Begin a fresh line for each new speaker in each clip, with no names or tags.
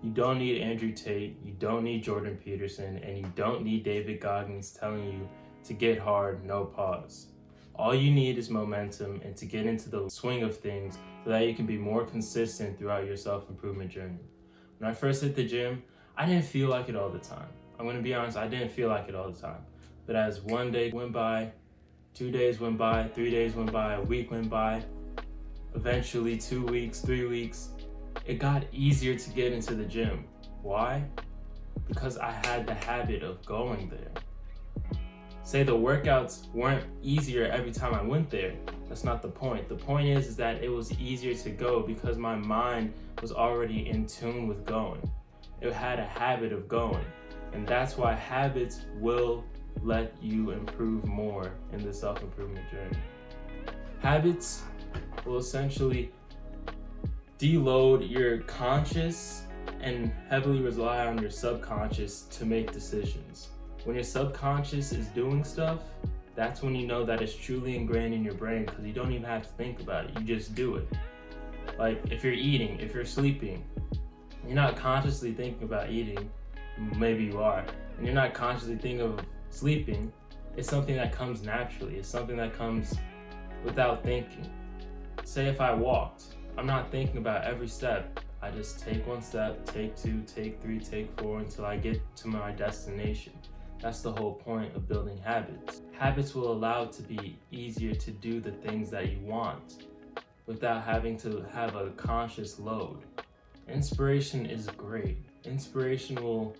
You don't need Andrew Tate, you don't need Jordan Peterson, and you don't need David Goggins telling you to get hard, no pause. All you need is momentum and to get into the swing of things so that you can be more consistent throughout your self-improvement journey. When I first hit the gym, I didn't feel like it all the time. I'm gonna be honest, I didn't feel like it all the time. But as one day went by, 2 days went by, 3 days went by, a week went by, eventually 2 weeks, 3 weeks, it got easier to get into the gym. Why? Because I had the habit of going there. Say the workouts weren't easier every time I went there. That's not the point. The point is that it was easier to go because my mind was already in tune with going. It had a habit of going. And that's why habits will let you improve more in the self-improvement journey. Habits will essentially deload your conscious and heavily rely on your subconscious to make decisions. When your subconscious is doing stuff, that's when you know that it's truly ingrained in your brain because you don't even have to think about it, you just do it. Like if you're eating, if you're sleeping, you're not consciously thinking about eating, maybe you are, and you're not consciously thinking of sleeping, it's something that comes naturally, it's something that comes without thinking. Say if I walked, I'm not thinking about every step, I just take one step, take two, take three, take four until I get to my destination. That's the whole point of building habits. Habits will allow it to be easier to do the things that you want without having to have a conscious load. Inspiration is great. Inspiration will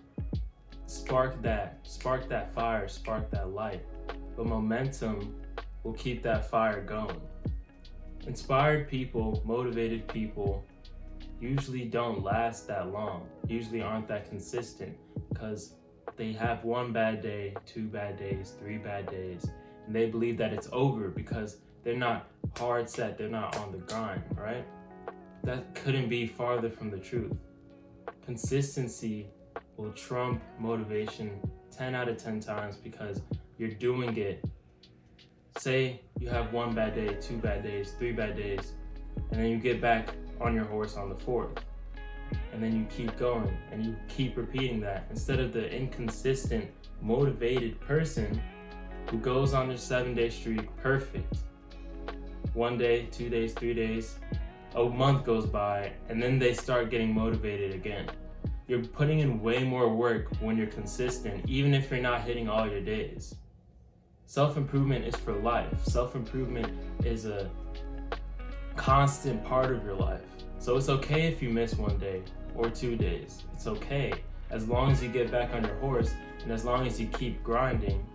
spark that fire, spark that light. But momentum will keep that fire going. Inspired people, motivated people usually don't last that long, usually aren't that consistent because they have 1 bad day, 2 bad days, 3 bad days, and they believe that it's over because they're not hard set, they're not on the grind, right? That couldn't be farther from the truth. Consistency will trump motivation 10 out of 10 times because you're doing it. Say you have 1 bad day, 2 bad days, 3 bad days, and then you get back on your horse on the 4th. And then you keep going and you keep repeating that instead of the inconsistent, motivated person who goes on their 7-day streak perfect. 1 day, 2 days, 3 days, a month goes by, and then they start getting motivated again. You're putting in way more work when you're consistent, even if you're not hitting all your days. Self-improvement is for life. Self-improvement is a constant part of your life. So it's okay if you miss 1 day or 2 days. It's okay. As long as you get back on your horse and as long as you keep grinding,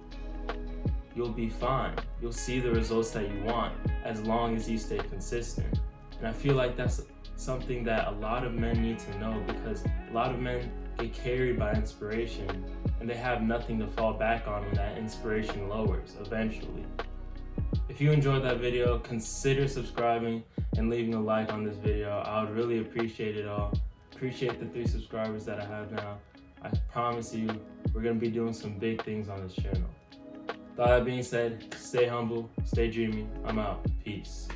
you'll be fine. You'll see the results that you want as long as you stay consistent. And I feel like that's something that a lot of men need to know because a lot of men get carried by inspiration and they have nothing to fall back on when that inspiration lowers eventually. If you enjoyed that video, consider subscribing and leaving a like on this video. I would really appreciate it all. Appreciate the 3 subscribers that I have now. I promise you, we're gonna be doing some big things on this channel. With all that being said, stay humble, stay dreamy. I'm out. Peace.